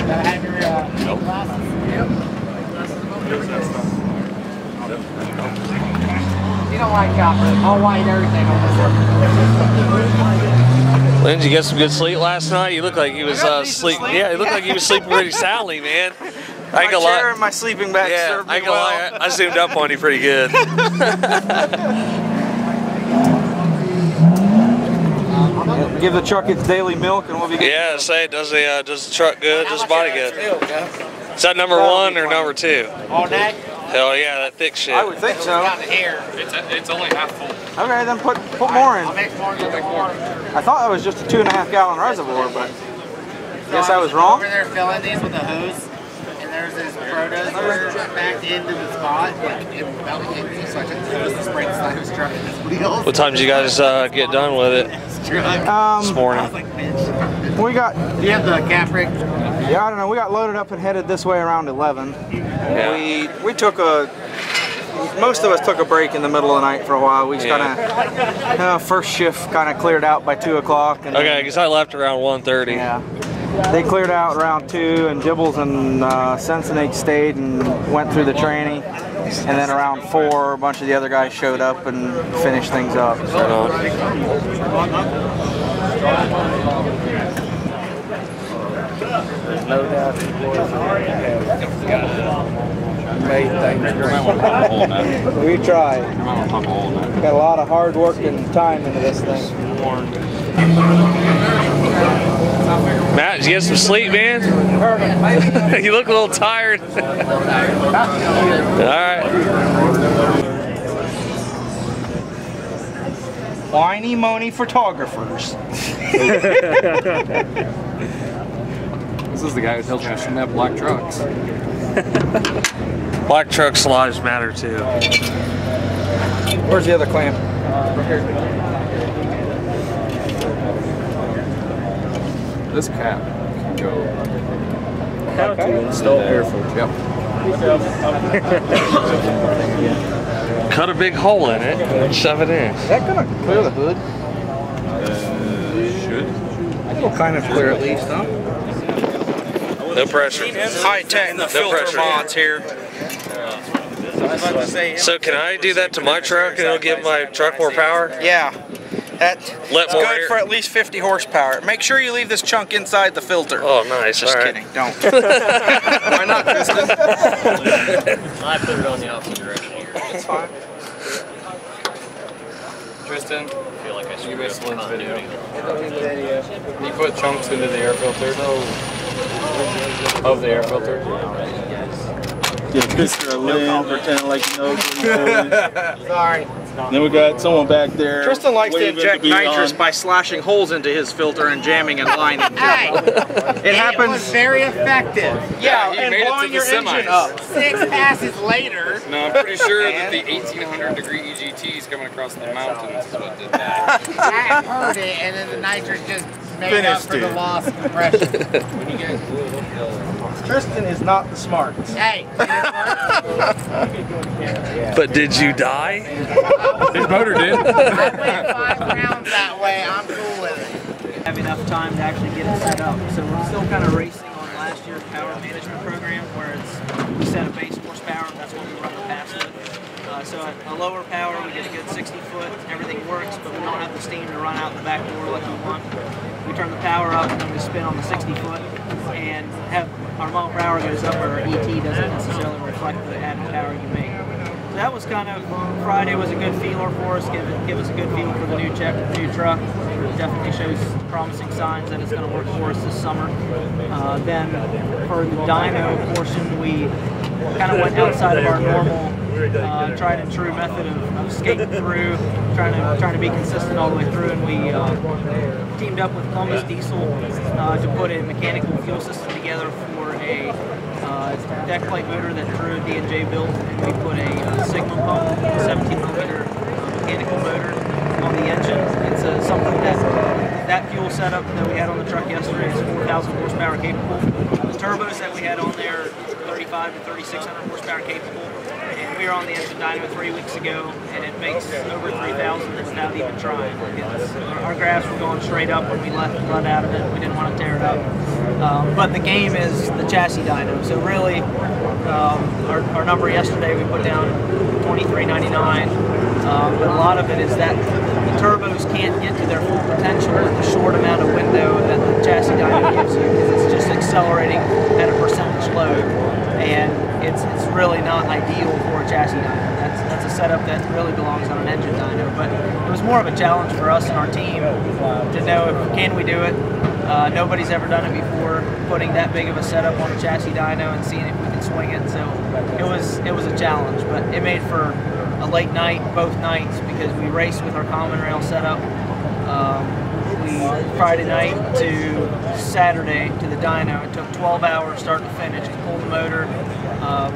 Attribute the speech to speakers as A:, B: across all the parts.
A: Have your glasses? Yep. You don't like all white everything on this.
B: Lynn, did you get some good sleep last night? You look like he was sleeping. Yeah, he looked like he was sleeping pretty soundly, man.
C: My chair and my sleeping bag served me well.
B: I zoomed up on you pretty good.
C: Give the truck its daily milk and we'll be good.
B: Yeah, say, does the truck good? Does the body good? Is that number 1 or number 2?
A: All day?
B: Hell yeah, that thick shit.
C: I would think so.
D: It's only half full.
C: Okay, then put more in.
A: I'll make more.
C: I thought that was just a 2.5 gallon reservoir, but I guess I was wrong.
A: Over there filling these with a hose, and there's this bulldozer backed into the spot, like in the belly, so I took the hose and sprayed the side of his truck and his wheels.
B: What time did you guys get done with it this morning?
C: We got.
A: Do you have the cap rig?
C: Yeah, I don't know. We got loaded up and headed this way around 11.
B: Yeah.
C: We took a. Most of us took a break in the middle of the night for a while. We just kind of first shift kind of cleared out by 2 o'clock.
B: Okay, because I left around 1:30.
C: Yeah. They cleared out around 2, and Dibbles and Sensenate stayed and went through the training. And then around 4, a bunch of the other guys showed up and finished things up. So. There's no doubt these boys made things great. We tried. Got a lot of hard work and time into this thing.
B: Matt, did you get some sleep, man? You look a little tired. Alright.
C: Whiny moany photographers.
D: This is the guy who tells me I shouldn't have black trucks.
B: Black trucks' lives matter too.
C: Where's the other clamp?
D: Right here. This cap can go.
C: How to install air filter.
D: Yep.
B: Cut a big hole in it and shove it in.
C: Is that gonna clear the hood?
D: Should.
C: It'll kind of clear at least, huh?
B: No pressure.
C: High tech filter mods here.
B: So can I do that to my truck and it'll give my truck more power?
C: Yeah. That's
B: Let more
C: good
B: air.
C: for at least 50 horsepower. Make sure you leave this chunk inside the filter.
B: Oh, nice.
C: Just
B: All right.
C: kidding. Don't. Why not, Kristen?
E: I put it on the opposite direction here.
C: It's fine.
D: Tristan,
E: I feel like I should
D: you
E: go
D: missed Lynn's video.
E: continuity.
D: Can you put chunks into the air filter? Of the air filter?
F: Get a picture of Lynn, pretending like you know what he's doing.
A: Sorry.
F: Then we got someone back there.
C: Tristan likes to
F: waving
C: inject
F: be
C: nitrous
F: on.
C: by slashing holes into his filter and jamming and lining.
A: Hey,
C: It
A: was
C: happens.
A: very effective.
C: Yeah,
D: he
C: and
D: made it to
C: blowing
D: the
C: your engine
D: semis.
C: up.
A: 6 passes later.
D: No, I'm pretty sure that the 1800-degree EGTs coming across the mountains is what did that.
A: I heard it, and then the nitrous just made up for the loss of compression.
C: Tristan is not the smartest.
A: Hey,
B: But did you die?
D: His motor did.
A: I went 5 rounds that way. I'm cool with it.
G: Have enough time to actually get it set up. So we're still kind of racing on last year's power management program where we set a base horsepower, that's what we run the pass with. So at a lower power, we get a good 60 foot, everything works, but we don't have the steam to run out the back door like we want. We turn the power up and we spin on the 60 foot and have our mile per hour goes up, but our ET doesn't necessarily reflect the added power you make. So that was kind of, Friday was a good feeler for us, give us a good feel for the new truck. It definitely shows promising signs that it's going to work for us this summer. Then for the dyno portion, we kind of went outside of our normal tried and true method of skating through, trying to be consistent all the way through, and we teamed up with Columbus Diesel to put a mechanical fuel system together for a deck plate motor that Drew D&J built, and we put a Sigma pump, a 17mm mechanical motor on the engine. It's something that fuel setup that we had on the truck yesterday is 4,000 horsepower capable. The turbos that we had on there 35 to 3,600 horsepower capable, and we here on the engine dyno 3 weeks ago, and it makes over 3,000 without even trying. Our graphs were going straight up when we let out of it. We didn't want to tear it up. But the game is the chassis dyno. So really, our number yesterday we put down 23.99. But a lot of it is that the turbos can't get to their full potential in the short amount of window that the chassis dyno gives you, because it's just accelerating at a percentage load, and it's really not ideal for a chassis dyno. That's a setup that really belongs on an engine dyno. But it was more of a challenge for us and our team to know if can we do it. Nobody's ever done it before, putting that big of a setup on a chassis dyno and seeing if we can swing it. So it was a challenge, but it made for a late night both nights, because we raced with our common rail setup. Friday night to Saturday to the dyno. It took 12 hours start to finish to pull the motor,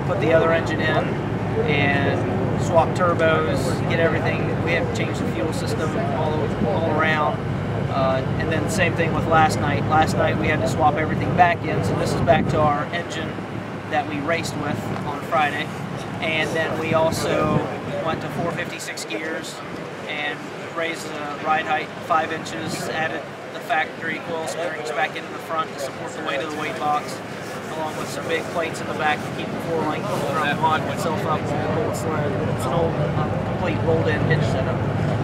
G: put the other engine in, and swap turbos, get everything. We have to change the fuel system all around. And then same thing with last night. Last night we had to swap everything back in, so this is back to our engine that we raced with on Friday. And then we also went to 456 gears and raised the ride height 5 inches, added the factory coil springs back into the front to support the weight of the weight box, along with some big plates in the back to keep the floor length from locking itself up with the bolt sled. It's an old complete rolled-in hitch setup.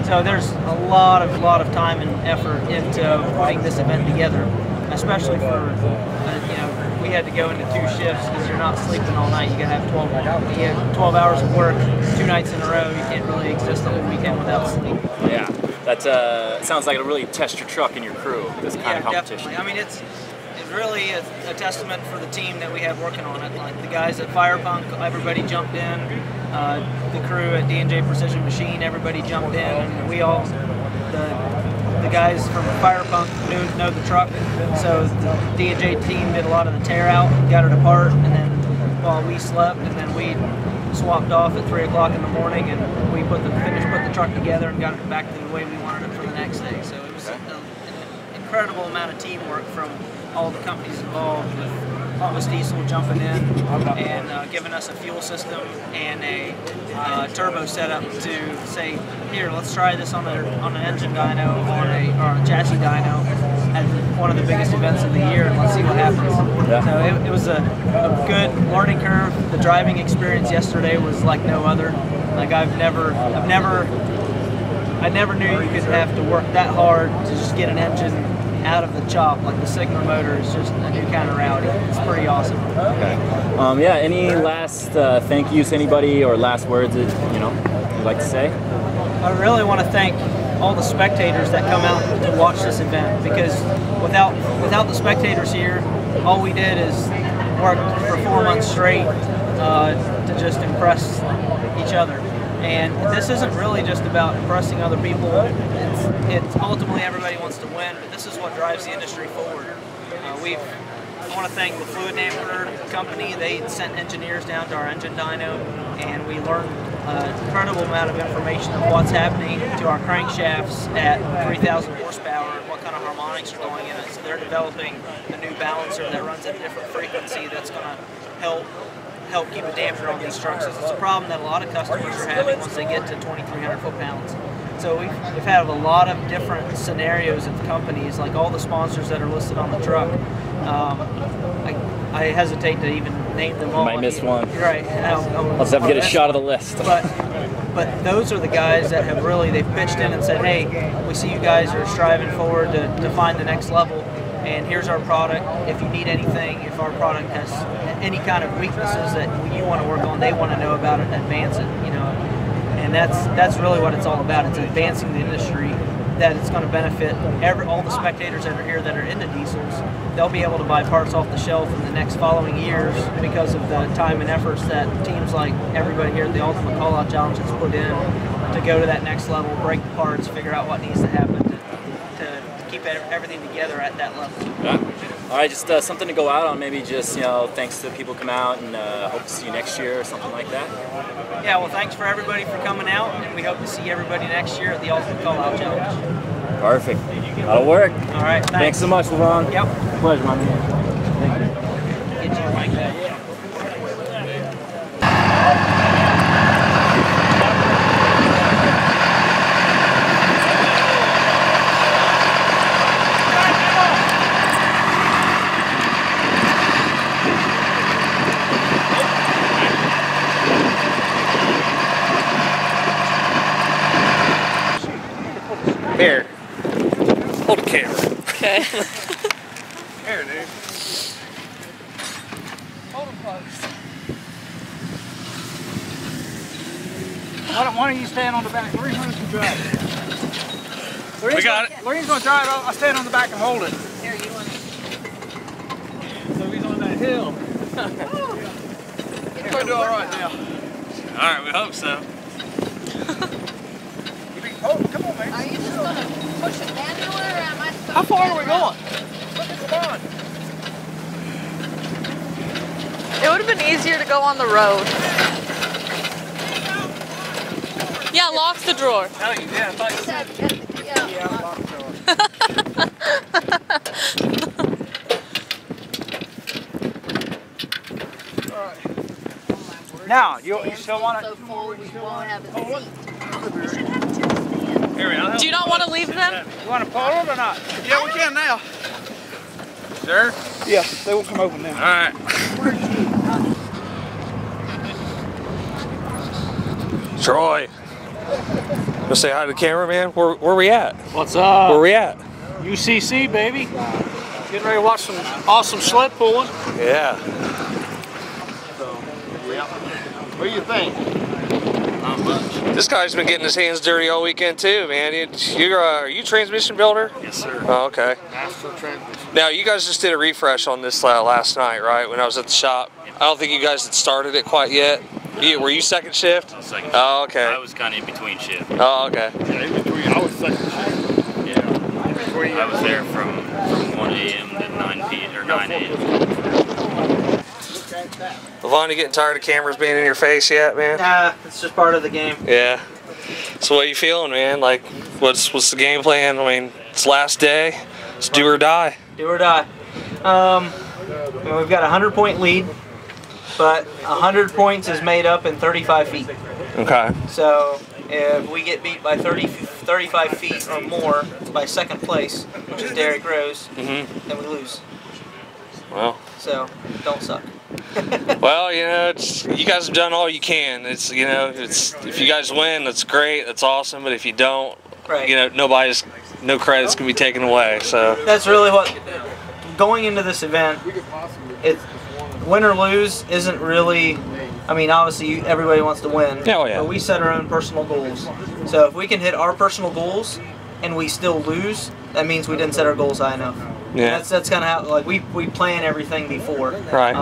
G: So there's a lot of time and effort into putting this event together, especially for we had to go into 2 shifts because you're not sleeping all night. You gotta have 12 hours of work 2 nights in a row. You can't really exist the whole weekend without sleep.
H: Yeah, that sounds like it'll really test your truck and your crew, this kind of competition.
G: Definitely. I mean, it's really a testament for the team that we have working on it. Like the guys at Firepunk, everybody jumped in. The crew at D&J Precision Machine, everybody jumped in, and we all, the guys from Firepunk know the truck, so the D&J team did a lot of the tear out, got it apart, and then while we slept, and then we swapped off at 3 o'clock in the morning, and we put the truck together and got it back to the way we wanted it for the next day. So it was an incredible amount of teamwork from all the companies involved, with Thomas Diesel jumping in and giving us a fuel system and a turbo setup to say, here, let's try this on an engine dyno or a chassis dyno at one of the biggest events of the year, and let's see what happens. Yeah. So it was a good learning curve. The driving experience yesterday was like no other. Like I never knew you could have to work that hard to just get an engine out of the chop. Like the Sigma motor is just a new kind of rowdy. It's pretty awesome.
H: Okay. Yeah. Any last thank yous to anybody, or last words that you'd like to say?
G: I really want to thank all the spectators that come out to watch this event, because without the spectators here, all we did is work for 4 months straight to just impress each other. And this isn't really just about impressing other people. It's ultimately everybody wants to win, but this is what drives the industry forward. I want to thank the Fluid Damper company. They sent engineers down to our engine dyno, and we learned an incredible amount of information of what's happening to our crankshafts at 3,000 horsepower and what kind of harmonics are going in it. So they're developing a new balancer that runs at a different frequency that's going to help keep a damper on these trucks. It's a problem that a lot of customers are having once they get to 2,300 foot-pounds. So we've had a lot of different scenarios at the companies, like all the sponsors that are listed on the truck. I hesitate to even name them all.
H: Might miss one.
G: Right.
H: Let's have to get a shot of the list.
G: But those are the guys that have they've pitched in and said, hey, we see you guys are striving forward to find the next level, and here's our product. If you need anything, if our product has any kind of weaknesses that you want to work on, they want to know about it and advance it, And that's really what it's all about. It's advancing the industry, that it's going to benefit all the spectators that are here that are into diesels. They'll be able to buy parts off the shelf in the next following years because of the time and efforts that teams like everybody here at the Ultimate Callout Challenge has put in to go to that next level, break the parts, figure out what needs to happen to keep everything together at that level.
H: Yeah. All right, just something to go out on, maybe just, thanks to people come out, and hope to see you next year or something like that.
G: Yeah, well, thanks for everybody for coming out, and we hope to see everybody next year at the Ultimate Callout Challenge.
H: Perfect. That'll work.
G: All right,
H: thanks so much, Levon.
G: Yep.
H: Pleasure, my man.
G: Get you like that.
B: Here. Hold the camera.
I: Okay.
B: Here, dude.
G: Hold them close. Why don't you stand on the back? Lorraine's going to drive it.
B: We got it.
G: Lorraine's going to drive it. I'll stand on the back and hold it.
I: Here, you want it?
G: So he's on that hill. He's going to do all right now.
B: All right, we hope so.
G: Oh, come on, man.
I: Are you just going to push it manually, or am I supposed
G: How far are we
I: to
G: going? Look at the pond.
I: It would have been easier to go on the road. Yeah, lock the drawer.
G: Oh, yeah, I thought you said. Yeah, lock the door. All right. Now, you still want to?
I: So forward, you won't have it seat.
B: Here,
I: Do you not want to leave them?
G: You want to pull it or not? Yeah, we can now.
B: Sure?
G: Yeah, they won't come open now.
B: All right. Troy. Go say hi to the cameraman. Where we at?
G: What's up?
B: Where we at?
G: UCC, baby. Getting ready to watch some awesome sled pulling.
B: Yeah.
F: What do you think?
D: Not much.
B: This guy's been getting his hands dirty all weekend too, man. Are you a transmission builder?
D: Yes, sir.
B: Oh, okay.
F: Master transmission.
B: Now, you guys just did a refresh on this last night, right? When I was at the shop. I don't think you guys had started it quite yet. Were you second shift?
E: Second.
B: Oh, okay.
E: I was kind of in between shift.
B: Oh, okay.
F: Yeah, in between, I was second shift.
E: Yeah.
F: In between,
E: I was there from 1 a.m. to 9 p.m. or 9 a.m.
B: Levon, you getting tired of cameras being in your face yet, man?
G: Nah, it's just part of the game.
B: Yeah. So what are you feeling, man? Like, what's the game plan? I mean, it's last day. It's do or die.
G: Do or die. We've got a 100-point lead, but 100 points is made up in 35 feet.
B: Okay.
G: So if we get beat by 35 feet or more by second place, which is Derek Rose, then we lose.
B: Well.
G: So don't suck.
B: Well, you know, you guys have done all you can. If you guys win, that's great, that's awesome. But if you don't,
G: Right.
B: you know, no credits can be taken away. So
G: That's really what, going into this event, it's win or lose isn't really, I mean, obviously everybody wants to win.
B: Yeah, oh yeah.
G: But we set our own personal goals. So if we can hit our personal goals and we still lose, that means we didn't set our goals high enough.
B: Yeah.
G: That's kind of how, like, we plan everything before.
B: Right.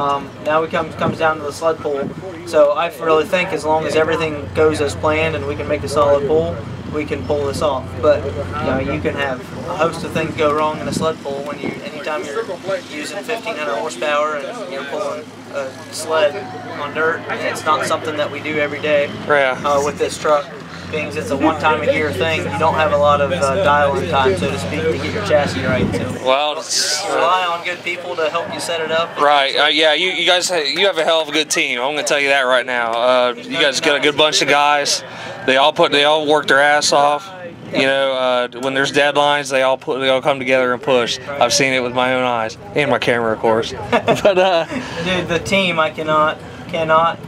G: Now it comes down to the sled pull. So I really think as long as everything goes as planned and we can make a solid pull, we can pull this off. But you know, you can have a host of things go wrong in a sled pull when anytime you're using 1,500 horsepower and you're pulling a sled on dirt. It's not something that we do every day.
B: Yeah.
G: With this truck. Being it's a one-time-a-year thing, you don't have a lot of dial-in time, so to speak, to get your chassis right. So
B: well,
G: rely on good people to help you set it up.
B: Right. Yeah. You guys have a hell of a good team. I'm gonna tell you that right now. You guys got a good bunch of guys. They all work their ass off. You know, when there's deadlines, they all come together and push. I've seen it with my own eyes and my camera, of course. But
G: dude, the team, I cannot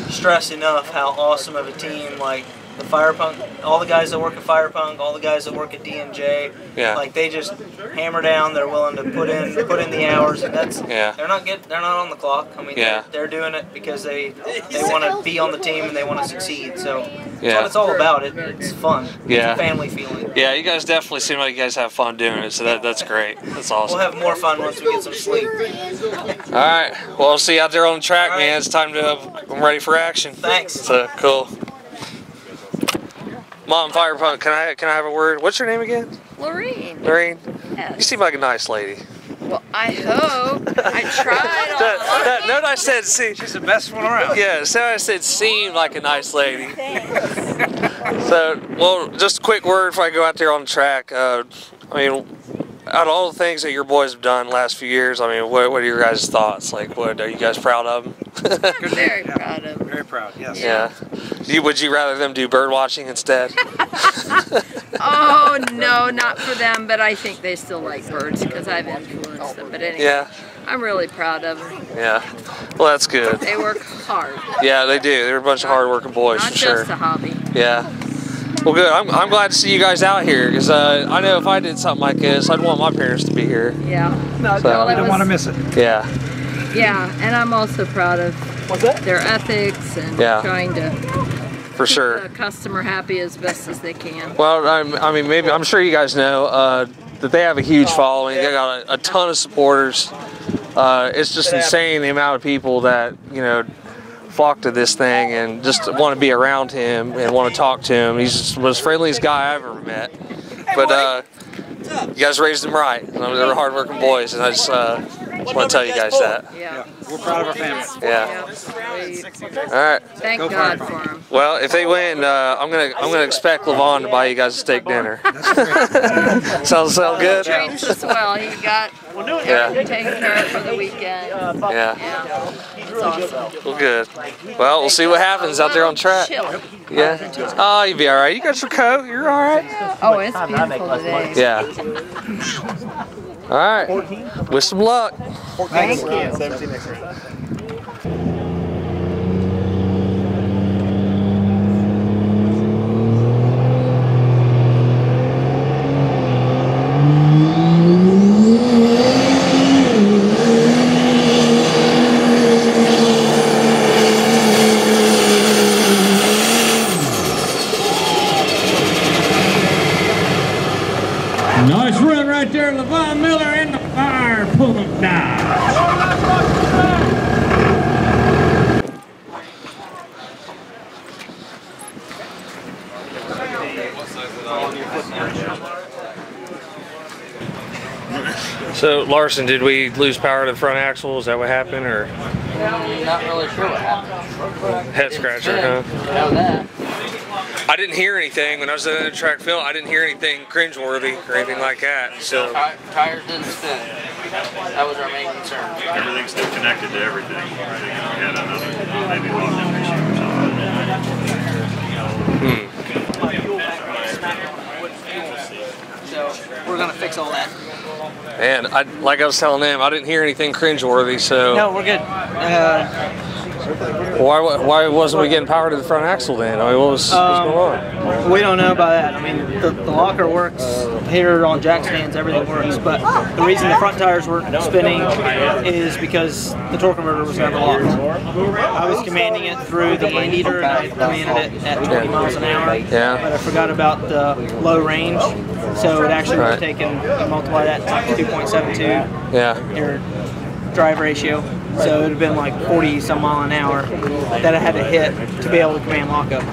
G: stress enough how awesome of a team. Like the Firepunk, all the guys that work at Firepunk, all the guys that work at D&J,
B: yeah.
G: Like they just hammer down. They're willing to put in the hours, and that's
B: yeah.
G: They're not on the clock. I mean,
B: yeah.
G: they're doing it because they want to be on the team and they want to succeed. So that's
B: yeah.
G: what it's all about. It's fun.
B: Yeah.
G: It's a family feeling.
B: Yeah, you guys definitely seem like you guys have fun doing it. So that's great. That's awesome.
G: We'll have more fun once we get some sleep.
B: All right. Well, I'll see you out there on the track, right. Man. It's time I'm ready for action.
G: Thanks.
B: So cool. Mom, Firepunk, can I have a word? What's your name again?
I: Lorraine.
B: Lorraine?
I: Yes.
B: You seem like a nice lady.
I: Well, I hope. I tried all
B: No, I said, see.
G: She's the best one around.
B: Yeah, so I said seemed like a nice lady. So, well, just a quick word before I go out there on the track. I mean, out of all the things that your boys have done the last few years, I mean, what are your guys' thoughts? Like, are you guys proud of them?
I: Very proud of them.
G: Very proud, yes.
B: Yeah. Would you rather them do bird watching instead?
I: Oh, no, not for them, but I think they still like birds because I've influenced them. But anyway,
B: yeah.
I: I'm really proud of them.
B: Yeah. Well, that's good.
I: They work hard.
B: Yeah, they do. They're a bunch of hard-working boys,
I: not
B: for sure.
I: Not just a hobby.
B: Yeah. Well, good. I'm glad to see you guys out here because I know if I did something like this, I'd want my parents to be here.
I: Yeah.
B: No, so,
J: I don't want to miss it.
B: Yeah.
I: Yeah, and I'm also proud of their ethics and trying to
B: for sure
I: keep the customer happy as best as they can.
B: Well, I mean, maybe I'm sure you guys know that they have a huge following. They got a ton of supporters. It's just insane the amount of people that flock to this thing and just want to be around him and want to talk to him. He's just the most friendliest guy I ever met. But you guys raised him right. They're hardworking boys, and I just want to tell you guys that.
C: Yeah, we're proud of our family.
B: Yeah. All right.
I: Thank God for him.
B: Well, if they win, I'm gonna expect Levon to buy you guys a steak dinner. Sound good?
I: Trained us well. He got everything taken care of for the weekend.
B: Yeah.
I: It's awesome.
B: Well, good. Well, we'll see what happens out there on track.
I: Chill.
B: Yeah. Oh, you'll be all right. You got your coat. You're all right.
I: Oh, it's beautiful today.
B: Yeah. All right. Wish some luck.
I: Thank you.
F: 17 next round.
J: Nice run right there, Levon Miller in the Firepunk dive.
B: So, Larson, did we lose power to the front axle? Is that what happened, or?
E: I'm not really sure what happened.
B: Head scratcher, huh?
E: Know that.
B: I didn't hear anything when I was in the track field. I didn't hear anything cringeworthy or anything like that. So
E: Tires didn't spin. That was our main concern.
K: Everything's still connected to everything. I think we had another maybe lockdown issue or something.
G: So we're gonna fix all that.
B: And like I was telling them, I didn't hear anything cringeworthy. So
G: No, we're good.
B: why wasn't we getting power to the front axle then? I mean, what was going on?
G: We don't know about that. I mean, the locker works here on jack stands, everything works. But the reason the front tires weren't spinning is because the torque converter was never locked. I was commanding it through the Anteater, and I commanded it at 20 miles an hour.
B: Yeah.
G: But I forgot about the low range, so it actually would have taken, you multiply that times 2.72.
B: Yeah.
G: Your drive ratio. So it would have been like 40 some mile an hour that I had to hit to be able to command lockup.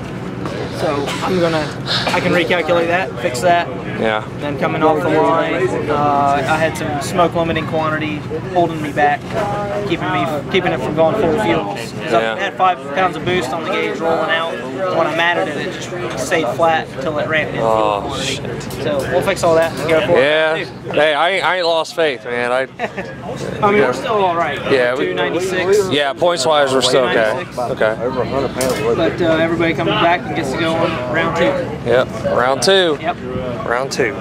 G: So I can recalculate that, fix that.
B: Yeah.
G: Then coming off the line, I had some smoke limiting quantity holding me back, keeping it from going full fuel. So I had 5 pounds of boost on the gauge rolling out. When I matted it, it just stayed flat until it ran in.
B: Oh shit.
G: So we'll fix all that and go for it.
B: Yeah. Hey, I ain't lost faith, man.
G: I mean, we're still all right.
B: Yeah.
G: 296.
B: Yeah. Points wise, we're still okay. Okay.
G: But everybody comes back and gets to go on round 2.
B: Yep. Round 2.
G: Yep.
B: Round 2.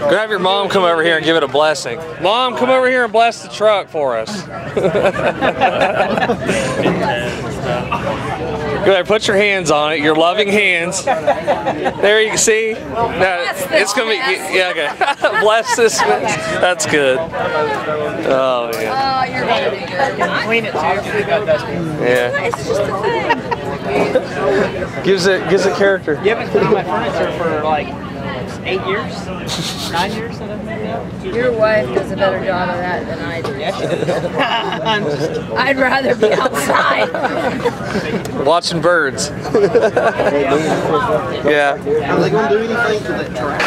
B: Go have your mom come over here and give it a blessing. Mom, come over here and bless the truck for us. Go ahead, put your hands on it, your loving hands. There you see. Now, it's gonna be okay. Bless this. That's good. Oh yeah.
I: Oh, you're gonna be good.
G: Clean it too.
B: Yeah.
I: It's just a thing.
B: Gives it character.
G: You haven't cleaned my furniture for like 8 years? 9 years?
I: Your wife does a better job of that than I do. I'd rather be outside.
B: Watching birds. Yeah.
F: Are they going to do anything to that track?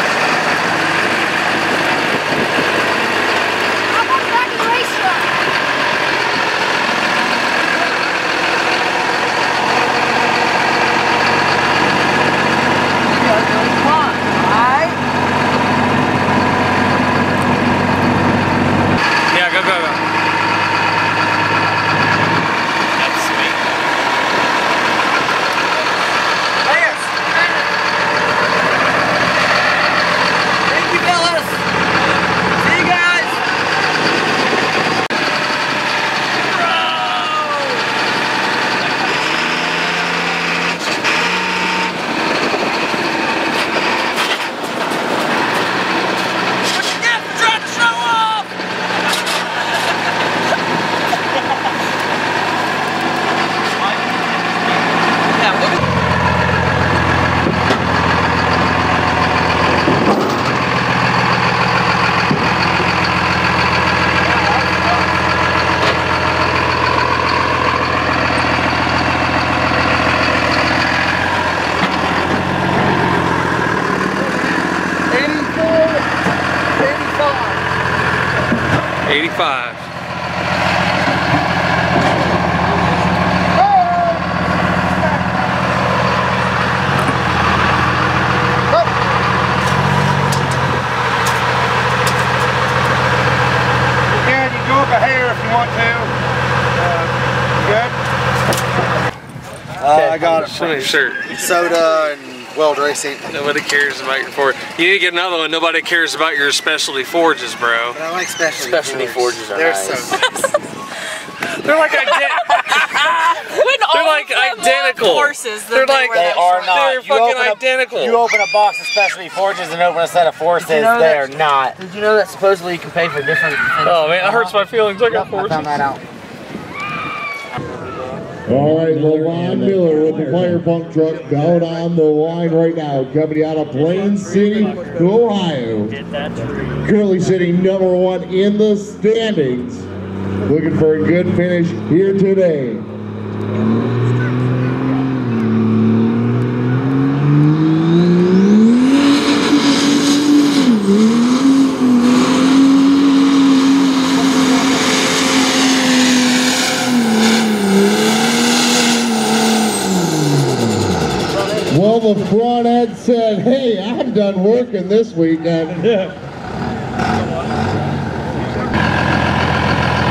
B: 25.
A: Go up a hair if you want to. Good? I got
B: Show me shirt.
A: soda and weld racing.
B: Nobody cares about your forge. You need to get another one. Nobody cares about your specialty forges, bro.
A: But I like specialty forges.
E: are
A: They're
E: nice.
A: so nice.
B: They're like identical.
L: Forces
B: They're like
E: They are not.
B: They're fucking identical.
E: You open a box of specialty forges and open a set of forces. They are not.
L: Did you know that supposedly you can pay for different things?
B: Oh man, that hurts my feelings. I got forges.
L: I found that out.
M: All right, Levon Miller with the Firepunk truck down on the line right now, coming out of Plain City, Ohio. Currently sitting #1 in the standings. Looking for a good finish here today. Well, the front end said, hey, I'm done working this weekend.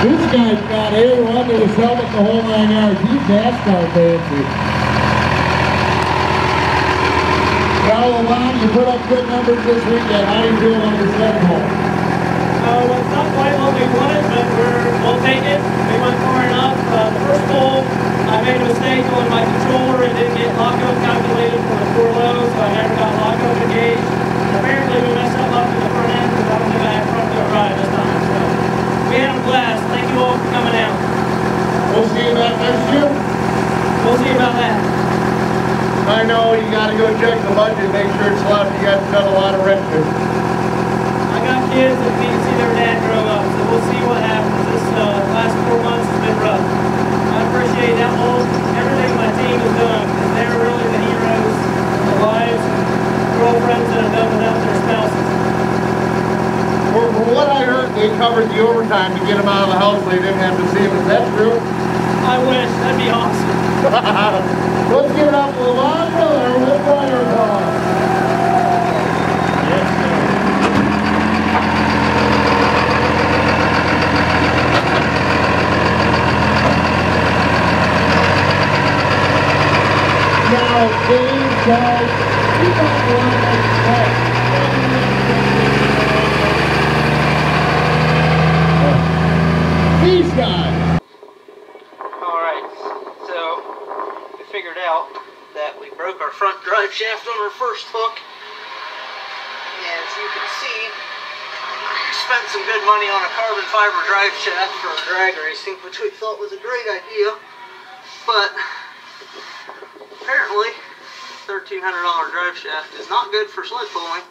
M: This guy's got air under his helmet the whole 9 yards. He's NASCAR fancy. Now, Levon, you put up good numbers this weekend. How do you feel on the second hole?
G: It's not quite what we wanted, but we'll take it. We went far enough. The first hole, I made a mistake on my controller and didn't get lockup calculated for the 4 low, so I never got lockup engaged. Apparently we messed up in the front end because I don't think I had front wheel drive this time. So we had a blast. Thank you all for coming out.
M: We'll see you about next year.
G: We'll see about that.
M: I know you got to go check the budget, make sure it's left. You guys have done a lot of revenue.
G: I got kids that need to see their dad grow up, so we'll see what happens. This last 4 months has been rough. I appreciate that everything my team has done, because they're really the heroes, the wives, girlfriends that have done without their spouses.
M: From what I heard, they covered the overtime to get them out of the house so they didn't have to see them. Is that true?
G: I wish. That'd be awesome.
M: Let's give it up for Levon Miller with Firepunk.
G: Yes, sir.
M: Now, Dave says, he got one next. These guys.
G: Alright, so we figured out that we broke our front drive shaft on our first hook. And as you can see, we spent some good money on a carbon fiber drive shaft for drag racing, which we thought was a great idea. But apparently, $1,300 drive shaft is not good for sled pulling,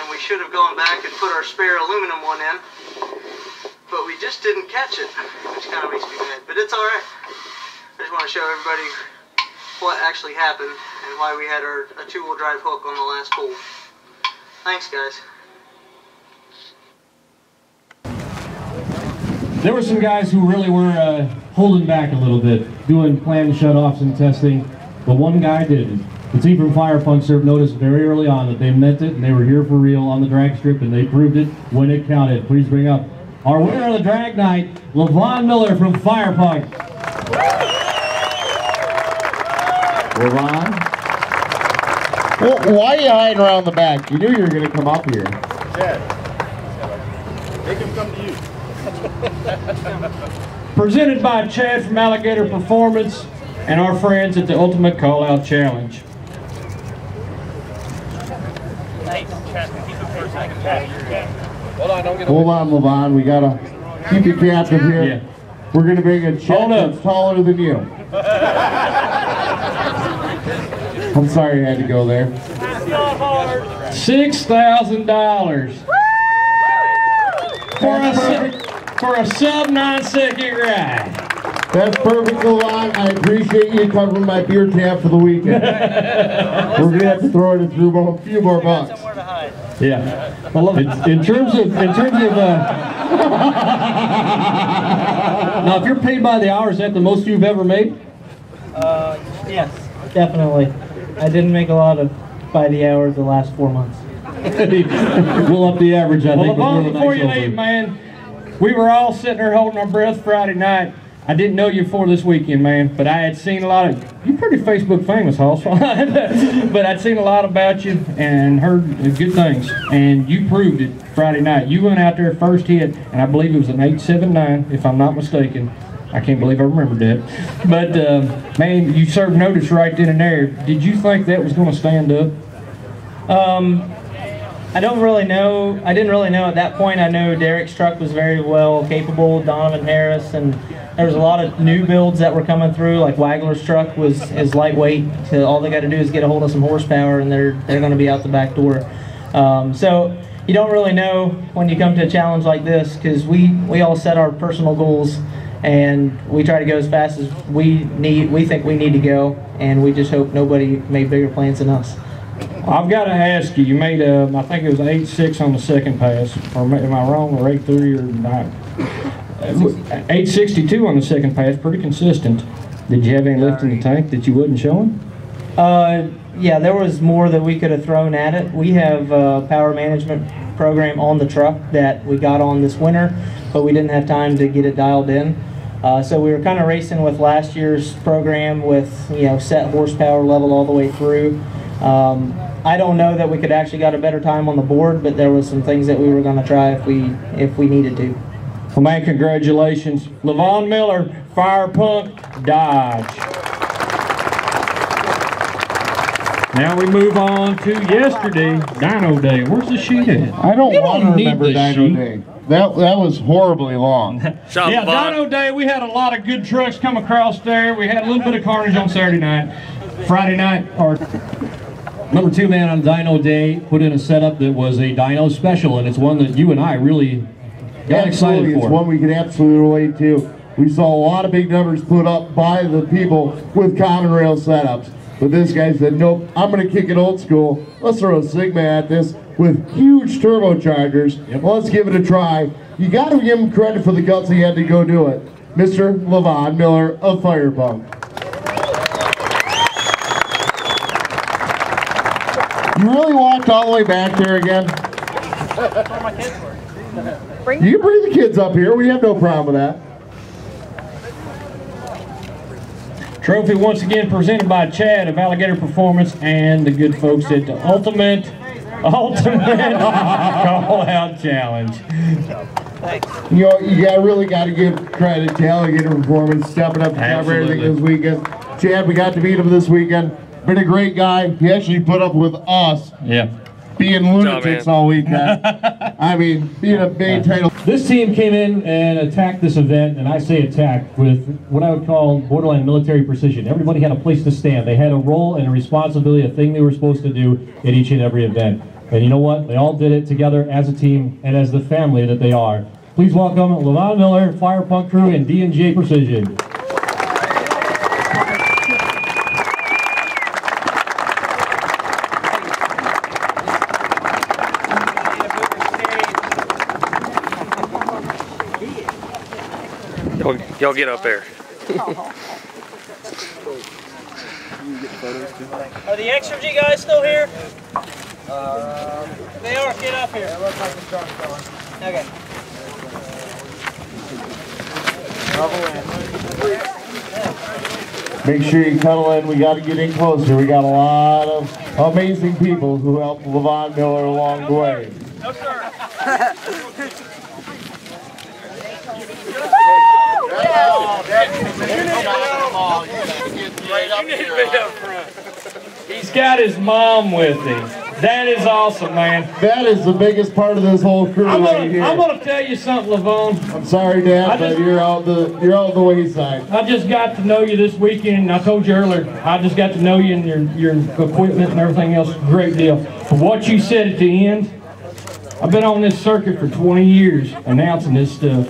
G: and we should have gone back and put our spare aluminum one in, but we just didn't catch it, which kind of makes me mad, but it's alright. I just want to show everybody what actually happened and why we had a 2-wheel drive hook on the last pull. Thanks, guys.
J: There were some guys who really were holding back a little bit, doing planned shutoffs and testing, but one guy didn't. The team from Firepunk served notice very early on that they meant it and they were here for real on the drag strip, and they proved it when it counted. Please bring up our winner of the drag night, Levon Miller from Firepunk.
M: Levon? Well, why are you hiding around the back? You knew you were going to come up here.
F: Chad, make him come to you.
J: Presented by Chad from Alligator Performance and our friends at the Ultimate Callout Challenge.
M: Hold on, Levon. We got to keep you captive here.
J: Yeah.
M: We're going to bring a Chad that's taller than you. I'm sorry you had to go there.
J: $6,000 for a sub 9-second ride.
M: That's perfect, Levon. I appreciate you covering my beer tab for the weekend. We're going to have to throw it through a few more bucks.
J: Yeah. In terms of Now, if you're paid by the hour, is that the most you've ever made?
G: Yes, definitely. I didn't make a lot of by the hour the last 4 months.
J: We'll up the average, I think.
N: Well, before you leave, man, we were all sitting there holding our breath Friday night. I didn't know you before this weekend, man, but I had seen a lot of, you're pretty Facebook famous, Hoss, but I'd seen a lot about you and heard good things, and you proved it Friday night. You went out there first hit, and I believe it was an 8.79, if I'm not mistaken. I can't believe I remembered that. But, man, you served notice right then and there. Did you think that was going to stand up?
G: I don't really know. I didn't really know at that point. I know Derek's truck was very well capable, Donovan Harris, and there was a lot of new builds that were coming through. Like Wagler's truck is lightweight, so all they got to do is get a hold of some horsepower, and they're going to be out the back door. So you don't really know when you come to a challenge like this, because we all set our personal goals, and we try to go as fast as we think we need to go, and we just hope nobody made bigger plans than us.
N: I've got to ask you, you made, I think it was 8.6 on the second pass, or am I wrong, or 8.3 or not? 8.62 on the second pass, pretty consistent. Did you have any lift in the tank that you wasn't showing?
G: Yeah, there was more that we could have thrown at it. We have a power management program on the truck that we got on this winter, but we didn't have time to get it dialed in. So we were kind of racing with last year's program with, set horsepower level all the way through. I don't know that we could actually got a better time on the board, but there was some things that we were going to try if we needed to.
N: Well, man, congratulations. Levon Miller, Firepunk, Dodge. Now we move on to yesterday, Dino Day. Where's the sheet at?
M: I don't want to remember Dino Day. That was horribly long.
N: Yeah, Dino Day, we had a lot of good trucks come across there. We had a little bit of carnage on Saturday night. Friday night, or
J: Number 2 man on Dino Day put in a setup that was a Dino special, and it's one that you and I really got excited for.
M: It's one we can absolutely relate to. We saw a lot of big numbers put up by the people with common rail setups. But this guy said, nope, I'm going to kick it old school. Let's throw a Sigma at this with huge turbochargers. Yep. Let's give it a try. You got to give him credit for the guts he had to go do it. Mr. Levon Miller of Firepunk. You really walked all the way back there again? You can bring the kids up here. We have no problem with that.
N: Trophy once again presented by Chad of Alligator Performance and the good folks at the Ultimate Callout Challenge.
M: You really got to give credit to Alligator Performance stepping up to cover everything this weekend. Chad, we got to meet him this weekend. Been a great guy. He actually put up with us.
N: Yeah.
M: Being lunatics all weekend. I mean, being a big title.
J: This team came in and attacked this event, and I say attacked, with what I would call borderline military precision. Everybody had a place to stand. They had a role and a responsibility, a thing they were supposed to do at each and every event. And you know what? They all did it together as a team and as the family that they are. Please welcome Levon Miller, Firepunk crew, and D&J Precision.
B: Y'all get up there.
G: Are the Exergy guys still here? They are. Get up here. Okay.
M: Make sure you cuddle in. We got to get in closer. We got a lot of amazing people who helped Levon Miller along the way.
G: No, sir.
N: He's got his mom with him. That is awesome, man.
M: That is the biggest part of this whole crew right here.
N: I'm gonna tell you something, Levon.
M: I'm sorry, Dad, but you're out the wayside.
N: I just got to know you this weekend, and I told you earlier, I just got to know you and your equipment and everything else. Great deal. For what you said at the end, I've been on this circuit for 20 years announcing this stuff.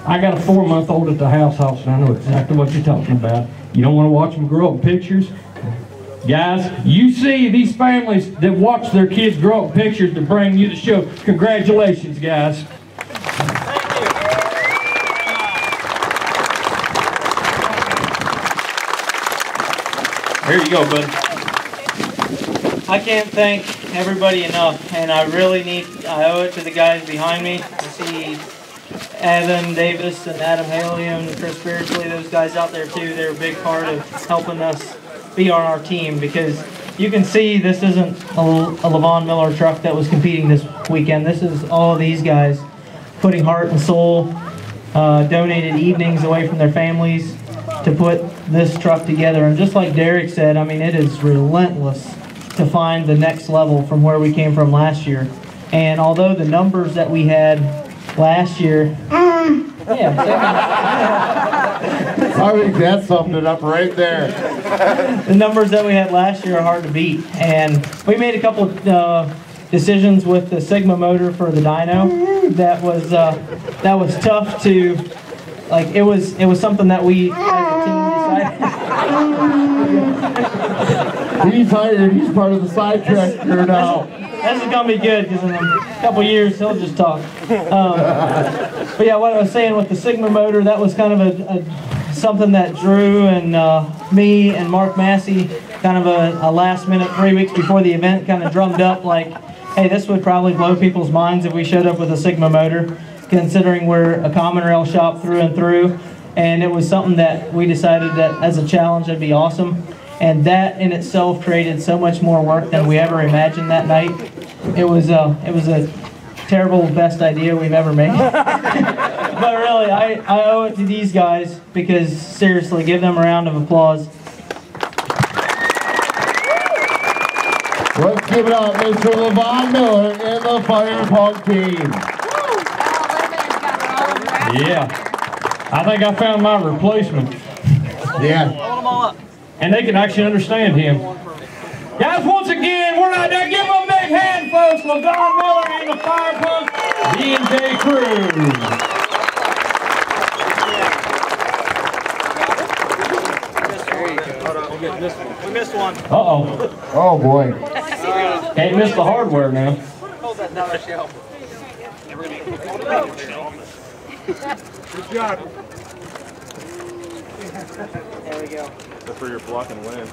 N: I got a 4-month-old at the house, and I know exactly what you're talking about. You don't want to watch them grow up in pictures. Guys, you see these families that watch their kids grow up in pictures to bring you the show. Congratulations, guys.
G: Thank you.
N: Here you go, buddy.
G: I can't thank everybody enough, and I owe it to the guys behind me. I see Evan Davis and Adam Haley and Chris Spiritually, those guys out there too. They're a big part of helping us be on our team, because you can see this isn't a Levon Miller truck that was competing this weekend. This is all these guys putting heart and soul, donated evenings away from their families to put this truck together. And just like Derek said, I mean, it is relentless to find the next level from where we came from last year. And although the numbers that we had last year,
M: I think that summed it up right there.
G: The numbers that we had last year are hard to beat. And we made a couple decisions with the Sigma motor for the dyno that was tough to, like, it was something that we as a team decided.
M: He's hired, he's part of the sidetrack crew now.
G: This is going to be good, because in a couple years he'll just talk. But yeah, what I was saying with the Sigma motor, that was kind of something that Drew and me and Mark Massey, kind of a last minute, 3 weeks before the event, kind of drummed up like, hey, this would probably blow people's minds if we showed up with a Sigma motor, considering we're a common rail shop through and through. And it was something that we decided that as a challenge that'd be awesome. And that in itself created so much more work than we ever imagined that night. It was a terrible best idea we've ever made. But really, I owe it to these guys, because seriously, give them a round of applause.
M: Let's give it up, Mr. Levon Miller and the Firepunk team.
N: Yeah. I think I found my replacement.
M: Yeah.
G: Hold them all up.
N: And they can actually understand him. Guys, once again, we're not done. Give them a big hand, folks. Levon Miller and the Firepunk D&J crew.
G: We missed one.
N: Uh-oh.
M: Oh, boy.
N: Can't miss the hardware now.
G: Hold that down our shelf.
F: Good job.
G: There we go.
F: That's where you're blocking wind.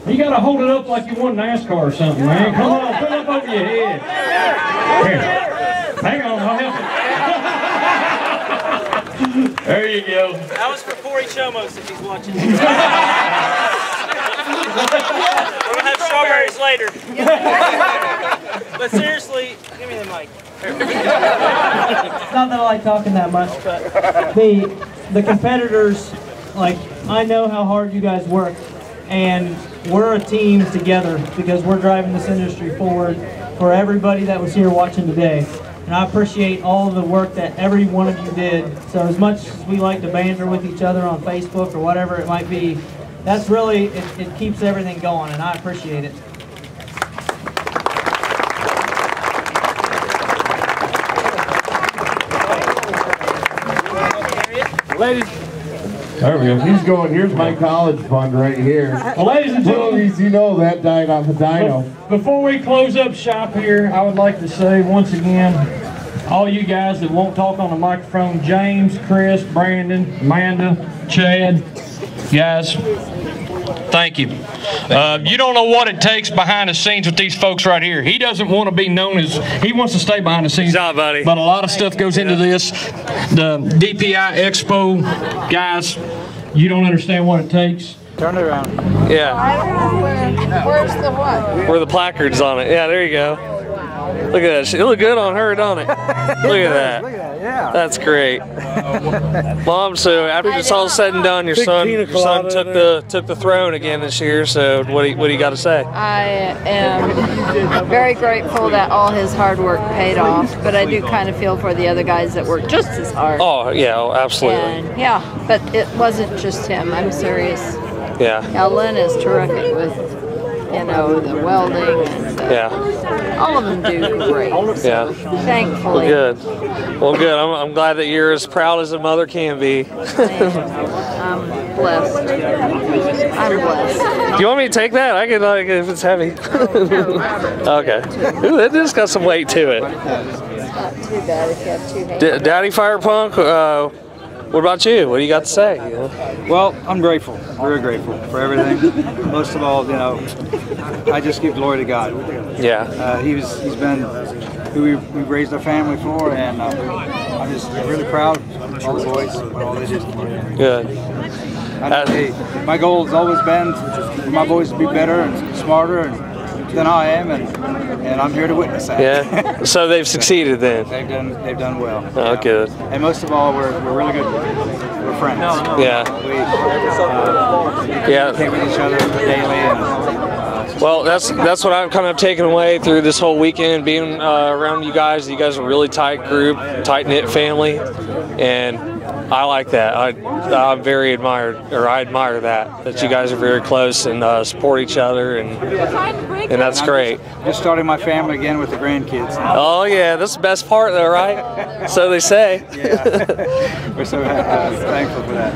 N: You gotta hold it up like you won NASCAR or something, man. Come on, put it up over your head. Here. Hang on, I'll help you. There you go.
G: That was for Corey Chomos if he's watching. We're gonna have strawberries later. But seriously, give me the mic. It's not that I like talking that much, but the competitors, like, I know how hard you guys work, and we're a team together because we're driving this industry forward for everybody that was here watching today. And I appreciate all of the work that every one of you did. So as much as we like to banter with each other on Facebook or whatever it might be, that's really, it keeps everything going, and I appreciate it.
M: Ladies, there we go. He's going, here's my college fund right here.
N: Well, ladies and gentlemen,
M: you know that died on the dyno.
N: Before we close up shop here, I would like to say once again, all you guys that won't talk on the microphone, James, Chris, Brandon, Amanda, Chad, guys, thank you. You don't know what it takes behind the scenes with these folks right here. He doesn't want to be known as, he wants to stay behind the scenes.
B: Good job, buddy.
N: But a lot of stuff goes into this. The DPI Expo, guys, you don't understand what it takes.
C: Turn it around.
B: Yeah.
I: I don't know where's the what?
B: Where the placards on it. Yeah, there you go. Look at that. It look good on her, don't it? Look at that.
C: Look at that, yeah.
B: That's great. Mom, so after it's all said and done, your son took the throne again this year. So what do you got to say?
I: I am very grateful that all his hard work paid off, but I do kind of feel for the other guys that work just as hard.
B: Oh yeah, absolutely.
I: And, yeah, but it wasn't just him. I'm serious.
B: Yeah.
I: Ellen is terrific with, you know, the welding and
B: yeah.
I: all of them do great.
B: Yeah.
I: Thankfully.
B: Well, good. Well, good. I'm glad that you're as proud as a mother can be.
I: I'm blessed. I'm blessed.
B: Do you want me to take that? I can, like, if it's heavy. Okay. Ooh, that just got some weight to it.
I: It's not too bad if you have two hands.
B: Daddy Firepunk, What about you? What do you got to say?
O: Well, I'm grateful, very grateful for everything. Most of all, you know, I just give glory to God.
B: Yeah.
O: He's been who we raised our family for, and I'm just really proud of all the boys for all they did.
B: Good.
O: My goal has always been for my boys to be better and smarter than I am, and I'm here to witness that.
B: Yeah. So they've succeeded then.
O: They've done well.
B: Oh, good.
O: And most of all, we're really good. We're friends.
B: Yeah.
O: We communicate with each other daily.
B: Well, that's what I've kind of taken away through this whole weekend, being around you guys. You guys are a really tight group, tight-knit family, and I like that. I'm very admired, or I admire that you guys are very close and support each other, and that's great.
O: Just starting my family again with the grandkids.
B: Oh yeah, that's the best part though, right? So they say.
O: Yeah. We're so thankful for that.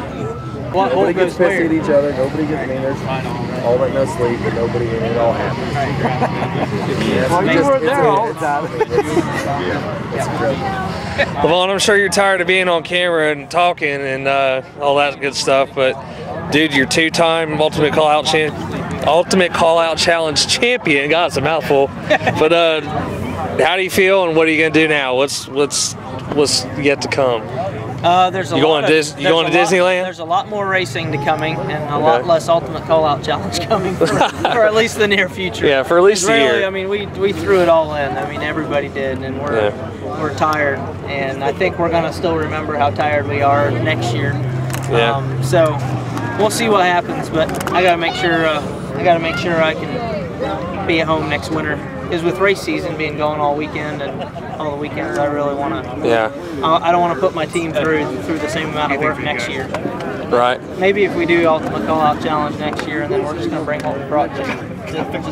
P: Nobody gets pissed at each other, nobody gets mean, there's all that no sleep, but nobody, and it all happens.
O: Well, you weren't there all the time.
P: It's a joke.
B: Levon, I'm sure you're tired of being on camera and talking and all that good stuff, but dude, you're two-time Ultimate Callout Challenge champion. God, it's a mouthful. But how do you feel, and what are you gonna do now? What's yet to come?
G: There's a
B: you going to Disneyland?
G: There's a lot more racing to coming, and a lot less Ultimate Callout Challenge coming for at least the near future.
B: Yeah, for at least a year.
G: I mean, we threw it all in. I mean, everybody did, and we're tired, and I think we're gonna still remember how tired we are next year.
B: Yeah.
G: So we'll see what happens, but I gotta make sure I can be at home next winter. Because with race season being going all weekend and all the weekends, I really want to.
B: Yeah.
G: I don't want to put my team through the same amount of work next year.
B: Right.
G: Maybe if we do Ultimate Callout Challenge next year, and then we're just going to bring home the product just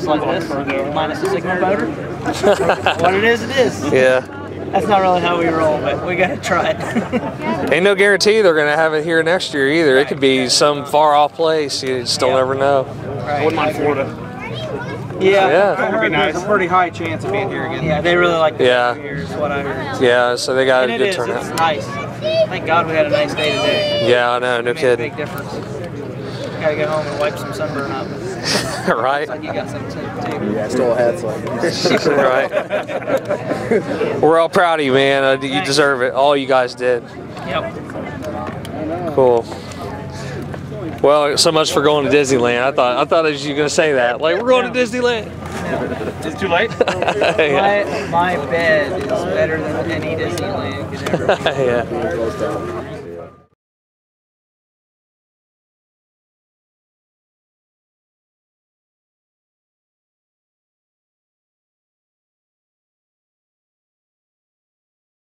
G: like this, minus the Sigma motor. What it is, it is.
B: Yeah.
G: That's not really how we roll, but we got to try it.
B: Ain't no guarantee they're going to have it here next year either. It could be some far off place. You just don't ever know.
G: Right.
O: Wouldn't mind Florida.
G: Yeah,
O: I heard there's a pretty high chance of being here again.
G: Yeah, they really like the
B: Yeah.
G: years, what I heard.
B: Yeah, so they got a good turnout.
G: It's nice. Thank God we had a nice day today.
B: Yeah, I know, no kidding.
G: Big difference. Gotta go home and wipe some sunburn up.
B: Right.
G: Like you got some too.
P: Yeah, I still had some.
B: Right. We're all proud of you, man. You deserve it. All you guys did.
G: Yep.
B: Cool. Well, so much for going to Disneyland. I thought you were gonna say that. Like, we're going to Disneyland.
N: Is it too late?
G: My bed is better than any Disneyland could ever be.
B: Yeah.